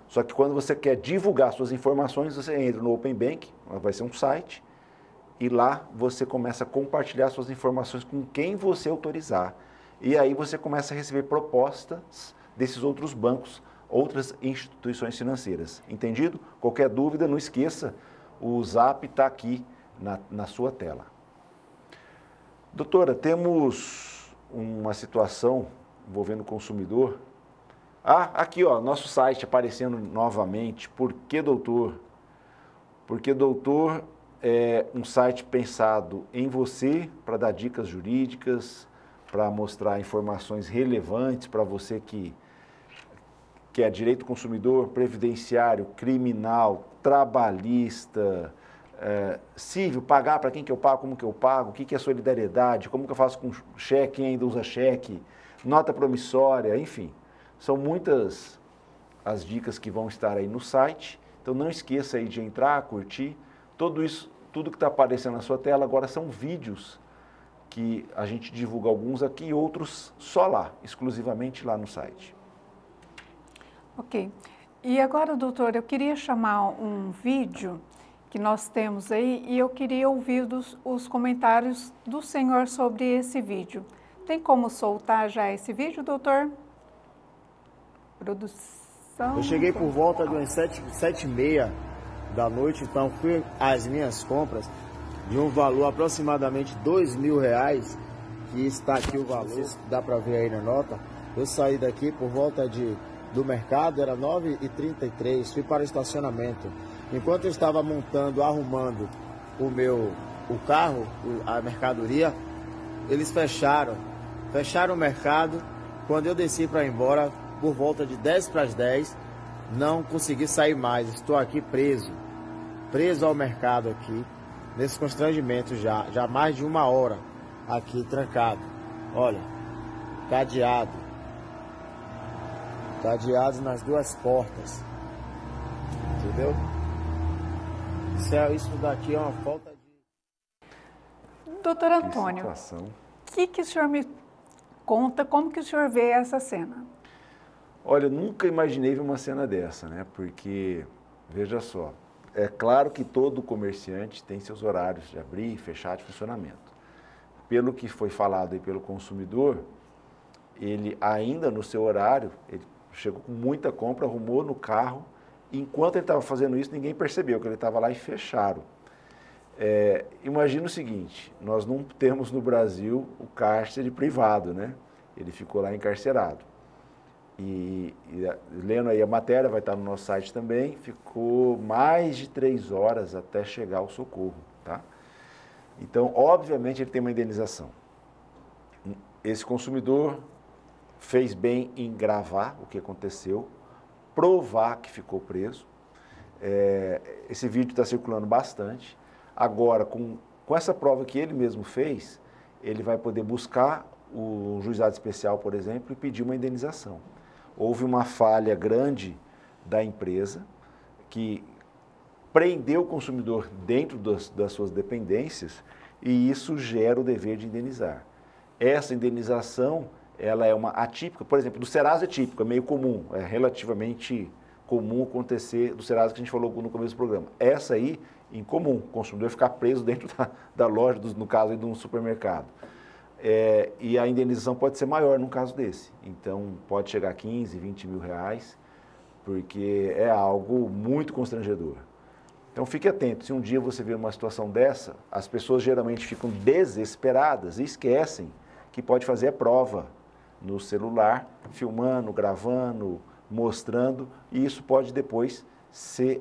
Só que quando você quer divulgar suas informações, você entra no Open Banking, vai ser um site, e lá você começa a compartilhar suas informações com quem você autorizar. E aí você começa a receber propostas desses outros bancos, outras instituições financeiras. Entendido? Qualquer dúvida, não esqueça, o Zap está aqui na sua tela. Doutora, temos uma situação envolvendo o consumidor. Ah, aqui ó, nosso site aparecendo novamente. Por que, doutor? Porque, doutor, é um site pensado em você para dar dicas jurídicas, para mostrar informações relevantes para você que é direito do consumidor, previdenciário, criminal, trabalhista, civil, pagar para quem que eu pago, como que eu pago, o que que é solidariedade, como que eu faço com cheque, quem ainda usa cheque, nota promissória, enfim. São muitas as dicas que vão estar aí no site, então não esqueça aí de entrar, curtir. Tudo isso, tudo que está aparecendo na sua tela agora são vídeos que a gente divulga, alguns aqui e outros só lá, exclusivamente lá no site. Ok. E agora, doutor, eu queria chamar um vídeo que nós temos aí e eu queria ouvir os comentários do senhor sobre esse vídeo. Tem como soltar já esse vídeo, doutor? Produção... Eu cheguei por volta de umas 7h30 da noite, então fui às minhas compras de um valor aproximadamente R$2.000, que está aqui o valor, dá para ver aí na nota. Eu saí daqui por volta do mercado, era 9h33, fui para o estacionamento. Enquanto eu estava arrumando o carro, a mercadoria, eles fecharam o mercado. Quando eu desci para ir embora, por volta de 10:10, não consegui sair mais, estou aqui preso ao mercado aqui, nesse constrangimento já há mais de 1 hora aqui trancado. Olha, cadeados nas 2 portas, entendeu? Isso daqui é uma falta de... Doutor Antônio, o que o senhor me conta, como que o senhor vê essa cena? Olha, eu nunca imaginei ver uma cena dessa, né? Porque, veja só, é claro que todo comerciante tem seus horários de abrir e fechar, de funcionamento. Pelo que foi falado aí pelo consumidor, ele ainda no seu horário, ele chegou com muita compra, arrumou no carro, enquanto ele estava fazendo isso, ninguém percebeu que ele estava lá e fecharam. Imagina o seguinte, nós não temos no Brasil o cárcere privado, né? Ele ficou lá encarcerado. E lendo aí a matéria, vai estar no nosso site também, ficou mais de 3 horas até chegar ao socorro, tá? Então, obviamente, ele tem uma indenização. Esse consumidor fez bem em gravar o que aconteceu, provar que ficou preso. Esse vídeo está circulando bastante. Agora, com essa prova que ele mesmo fez, ele vai poder buscar o juizado especial, por exemplo, e pedir uma indenização. Houve uma falha grande da empresa que prendeu o consumidor dentro das suas dependências e isso gera o dever de indenizar. Essa indenização, ela é uma atípica, por exemplo, do Serasa é típico, é meio comum, é relativamente comum acontecer do Serasa que a gente falou no começo do programa. Essa aí, incomum, o consumidor ficar preso dentro da loja, no caso aí de um supermercado. E a indenização pode ser maior num caso desse. Então, pode chegar a 15, 20 mil reais, porque é algo muito constrangedor. Então, fique atento. Se um dia você vê uma situação dessa, as pessoas geralmente ficam desesperadas e esquecem que pode fazer a prova no celular, filmando, gravando, mostrando, e isso pode depois ser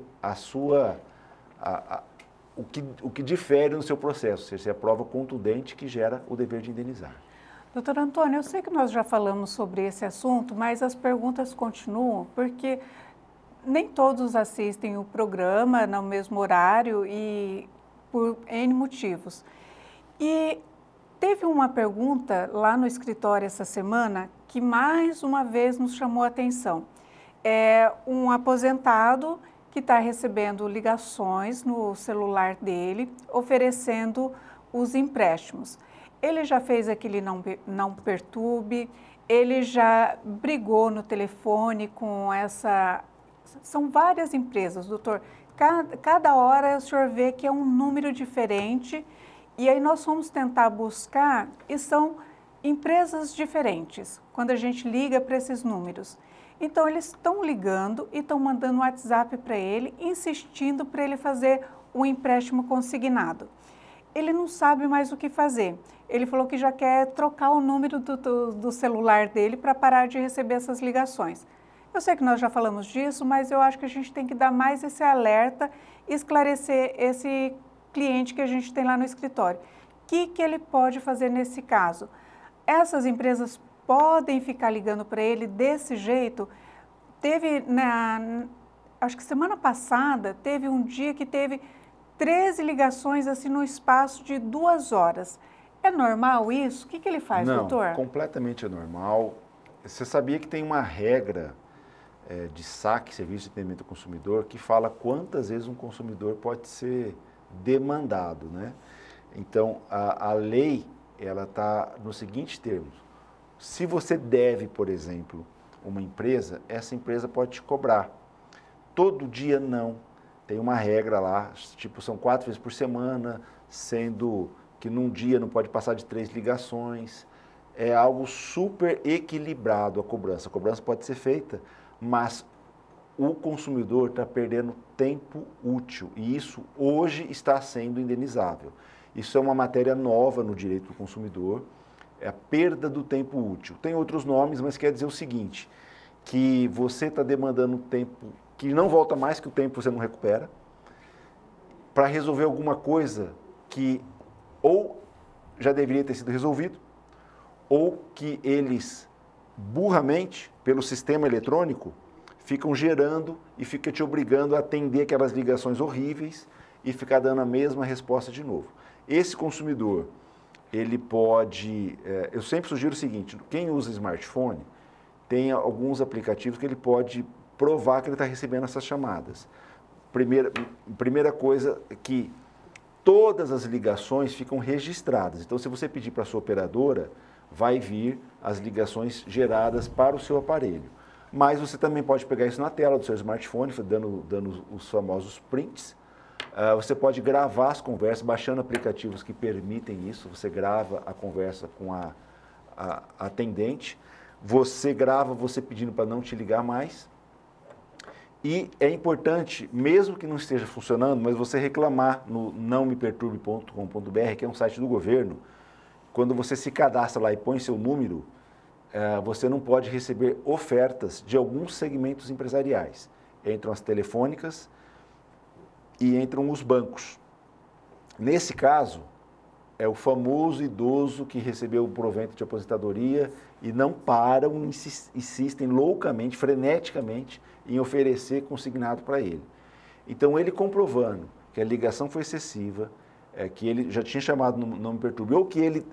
o que difere no seu processo, se é a prova contundente que gera o dever de indenizar. Doutor Antônio, eu sei que nós já falamos sobre esse assunto, mas as perguntas continuam, porque nem todos assistem o programa no mesmo horário e por N motivos. E teve uma pergunta lá no escritório essa semana que mais uma vez nos chamou a atenção. É um aposentado que está recebendo ligações no celular dele, oferecendo os empréstimos. Ele já fez aquele não perturbe, ele já brigou no telefone com essa... São várias empresas, doutor. Cada hora o senhor vê que é um número diferente e aí nós fomos tentar buscar e são empresas diferentes quando a gente liga para esses números. Então, eles estão ligando e estão mandando um WhatsApp para ele, insistindo para ele fazer um empréstimo consignado. Ele não sabe mais o que fazer. ele falou que já quer trocar o número do celular dele para parar de receber essas ligações. Eu sei que nós já falamos disso, mas eu acho que a gente tem que dar mais esse alerta e esclarecer esse cliente que a gente tem lá no escritório. O que ele pode fazer nesse caso? Essas empresas podem ficar ligando para ele desse jeito? Teve, acho que semana passada, teve um dia que teve 13 ligações assim no espaço de 2 horas. É normal isso? O que ele faz, doutor? Não, completamente anormal. Você sabia que tem uma regra de saque, serviço de atendimento ao consumidor, que fala quantas vezes um consumidor pode ser demandado, né? Então, a lei, ela está nos seguintes termos. Se você deve, por exemplo, uma empresa, essa empresa pode te cobrar. Todo dia não. Tem uma regra lá, tipo, são 4 vezes por semana, sendo que num dia não pode passar de 3 ligações. É algo super equilibrado a cobrança. A cobrança pode ser feita, mas o consumidor está perdendo tempo útil e isso hoje está sendo indenizável. Isso é uma matéria nova no direito do consumidor, é a perda do tempo útil. Tem outros nomes, mas quer dizer o seguinte, que você está demandando tempo que não volta mais, que o tempo você não recupera, para resolver alguma coisa que ou já deveria ter sido resolvido, ou que eles, burramente, pelo sistema eletrônico, ficam gerando e fica te obrigando a atender aquelas ligações horríveis e ficar dando a mesma resposta de novo. Esse consumidor, ele pode... eu sempre sugiro o seguinte, quem usa smartphone, tem alguns aplicativos que ele pode provar que ele está recebendo essas chamadas. Primeira coisa é que todas as ligações ficam registradas. Então, se você pedir para a sua operadora, vai vir as ligações geradas para o seu aparelho. Mas você também pode pegar isso na tela do seu smartphone, dando os famosos prints. Você pode gravar as conversas, baixando aplicativos que permitem isso. Você grava a conversa com a atendente. Você grava você pedindo para não te ligar mais. E é importante, mesmo que não esteja funcionando, mas você reclamar no nãomeperturbe.com.br, que é um site do governo. Quando você se cadastra lá e põe seu número, você não pode receber ofertas de alguns segmentos empresariais. Entram as telefônicas e entram os bancos. Nesse caso, é o famoso idoso que recebeu o provento de aposentadoria e não param, insistem loucamente, freneticamente, em oferecer consignado para ele. Então, ele comprovando que a ligação foi excessiva, que ele já tinha chamado no Não Me Perturbe, ou que ele,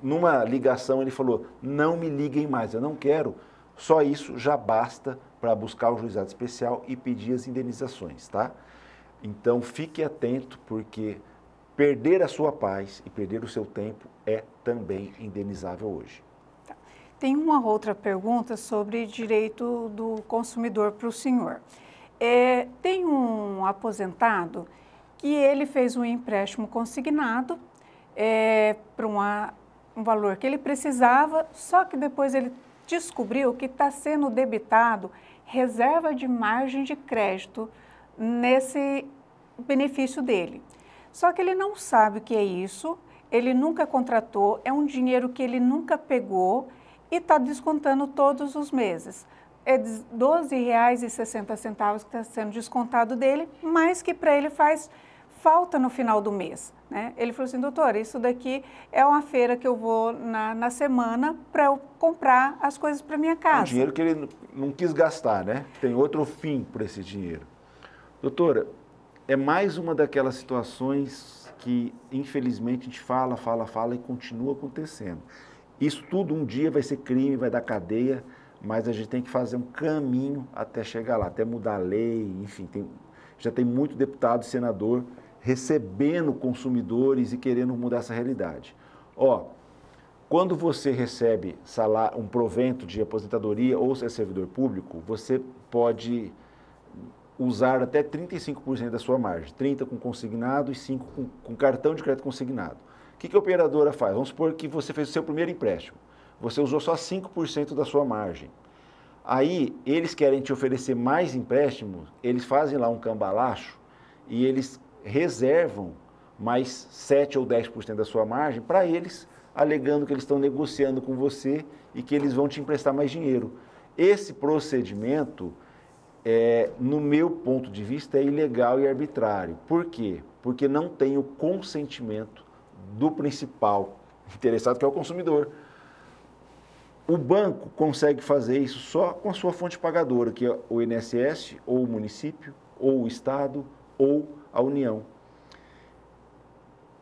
numa ligação, ele falou, não me liguem mais, eu não quero, só isso já basta para buscar o juizado especial e pedir as indenizações, tá? Então, fique atento, porque perder a sua paz e perder o seu tempo é também indenizável hoje. Tem uma outra pergunta sobre direito do consumidor para o senhor. Tem um aposentado que ele fez um empréstimo consignado para um valor que ele precisava, só que depois ele descobriu que está sendo debitado reserva de margem de crédito nesse benefício dele. Só que ele não sabe o que é isso, ele nunca contratou, é um dinheiro que ele nunca pegou e está descontando todos os meses. É R$ 12,60 que está sendo descontado dele, mas que para ele faz falta no final do mês, né? Ele falou assim, doutor, isso daqui é uma feira que eu vou na semana para eu comprar as coisas para minha casa. É um dinheiro que ele não quis gastar, né? Tem outro fim por esse dinheiro. Doutora, é mais uma daquelas situações que, infelizmente, a gente fala e continua acontecendo. Isso tudo um dia vai ser crime, vai dar cadeia, mas a gente tem que fazer um caminho até chegar lá, até mudar a lei, enfim, já tem muito deputado e senador recebendo consumidores e querendo mudar essa realidade. Quando você recebe salário, um provento de aposentadoria ou se é servidor público, você pode usar até 35% da sua margem, 30% com consignado e 5% com cartão de crédito consignado. O que a operadora faz? Vamos supor que você fez o seu primeiro empréstimo, você usou só 5% da sua margem. Aí, eles querem te oferecer mais empréstimos, eles fazem lá um cambalacho e eles reservam mais 7 ou 10% da sua margem para eles alegando que eles estão negociando com você e que eles vão te emprestar mais dinheiro. Esse procedimento, no meu ponto de vista, é ilegal e arbitrário. Por quê? Porque não tem o consentimento do principal interessado, que é o consumidor. O banco consegue fazer isso só com a sua fonte pagadora, que é o INSS, ou o município, ou o Estado, ou a União.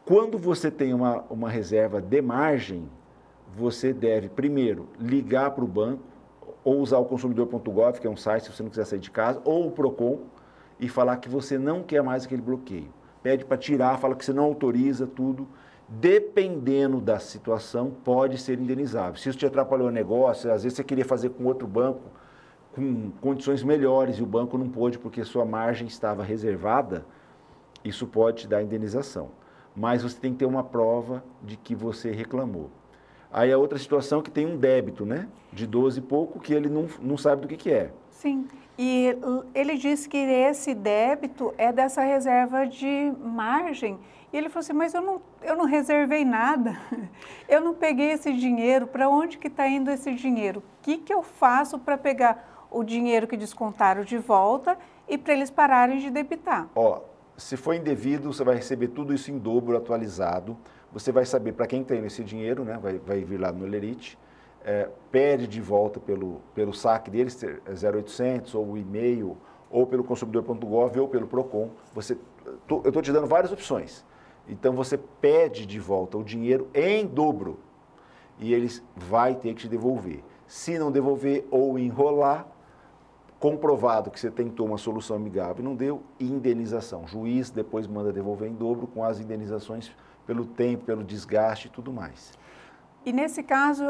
Quando você tem uma reserva de margem, você deve, primeiro, ligar para o banco, ou usar o consumidor.gov, que é um site, se você não quiser sair de casa, ou o PROCON, e falar que você não quer mais aquele bloqueio. Pede para tirar, fala que você não autoriza tudo. Dependendo da situação, pode ser indenizável. Se isso te atrapalhou o negócio, às vezes você queria fazer com outro banco, com condições melhores, e o banco não pôde porque sua margem estava reservada, isso pode te dar indenização. Mas você tem que ter uma prova de que você reclamou. Aí a outra situação é que tem um débito, né? De 12 e pouco, que ele não sabe do que é. Sim, e ele disse que esse débito é dessa reserva de margem. E ele falou assim, mas eu não reservei nada, eu não peguei esse dinheiro, para onde que está indo esse dinheiro? O que eu faço para pegar o dinheiro que descontaram de volta e para eles pararem de debitar? Ó, se for indevido, você vai receber tudo isso em dobro, atualizado. Você vai saber para quem tem esse dinheiro, né? Vai vir lá no Lerite, pede de volta pelo saque deles, 0800, ou o e-mail, ou pelo consumidor.gov, ou pelo PROCON. Eu estou te dando várias opções. Então você pede de volta o dinheiro em dobro e eles vão ter que te devolver. Se não devolver ou enrolar, comprovado que você tentou uma solução amigável e não deu, indenização. O juiz depois manda devolver em dobro com as indenizações pelo tempo, pelo desgaste e tudo mais. E nesse caso,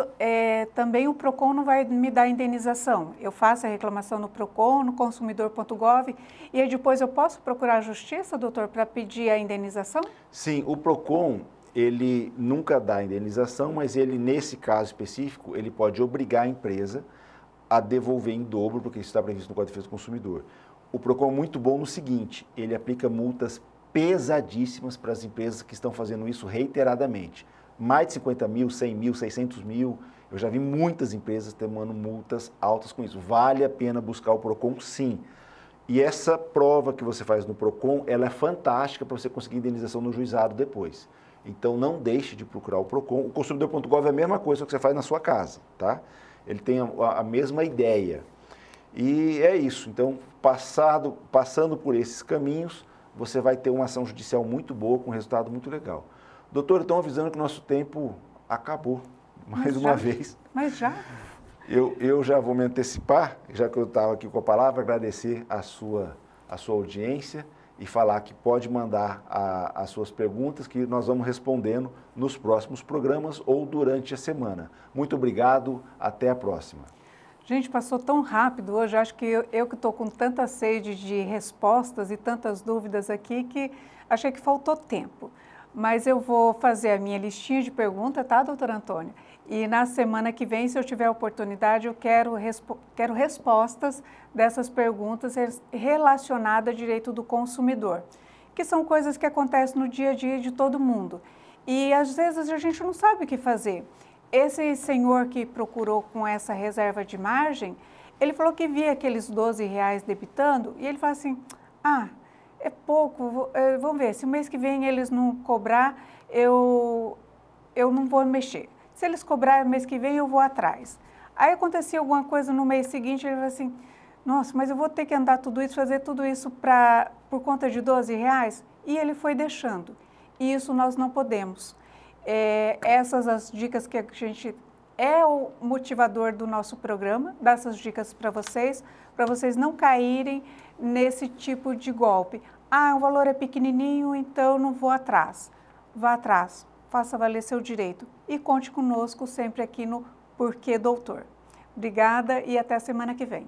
também o PROCON não vai me dar indenização. Eu faço a reclamação no PROCON, no consumidor.gov, e aí depois eu posso procurar a justiça, doutor, para pedir a indenização? Sim, o PROCON, ele nunca dá indenização, mas ele, nesse caso específico, ele pode obrigar a empresa a devolver em dobro, porque isso está previsto no Código de Defesa do Consumidor. O PROCON é muito bom no seguinte, ele aplica multas pesadíssimas para as empresas que estão fazendo isso reiteradamente. Mais de 50 mil, 100 mil, 600 mil. Eu já vi muitas empresas tomando multas altas com isso. Vale a pena buscar o PROCON, sim. E essa prova que você faz no PROCON, ela é fantástica para você conseguir indenização no juizado depois. Então, não deixe de procurar o PROCON. O consumidor.gov é a mesma coisa que você faz na sua casa, tá? Ele tem a mesma ideia. E é isso. Então, passando por esses caminhos, você vai ter uma ação judicial muito boa, com um resultado muito legal. Doutor, estão avisando que o nosso tempo acabou, mais uma vez. Mas já? Eu já vou me antecipar, já que eu estava aqui com a palavra, agradecer a sua audiência e falar que pode mandar as suas perguntas, que nós vamos respondendo nos próximos programas ou durante a semana. Muito obrigado, até a próxima. Gente, passou tão rápido hoje, acho que eu que estou com tanta sede de respostas e tantas dúvidas aqui, que achei que faltou tempo. Mas eu vou fazer a minha listinha de perguntas, tá, doutora Antônia? E na semana que vem, se eu tiver oportunidade, eu quero respostas dessas perguntas relacionadas ao direito do consumidor, que são coisas que acontecem no dia a dia de todo mundo. E às vezes a gente não sabe o que fazer. Esse senhor que procurou com essa reserva de margem, ele falou que via aqueles R$12 debitando e ele falou assim, é pouco, vamos ver, se o mês que vem eles não cobrar, eu não vou mexer. Se eles cobrarem o mês que vem, eu vou atrás. Aí acontecia alguma coisa no mês seguinte, ele falou assim, nossa, mas eu vou ter que andar tudo isso, fazer tudo isso por conta de R$12? E ele foi deixando. E isso nós não podemos. Essas as dicas que a gente... É o motivador do nosso programa, dar essas dicas para vocês não caírem nesse tipo de golpe. O valor é pequenininho, então não vou atrás. Vá atrás, faça valer seu direito e conte conosco sempre aqui no Porquê Doutor. Obrigada e até a semana que vem.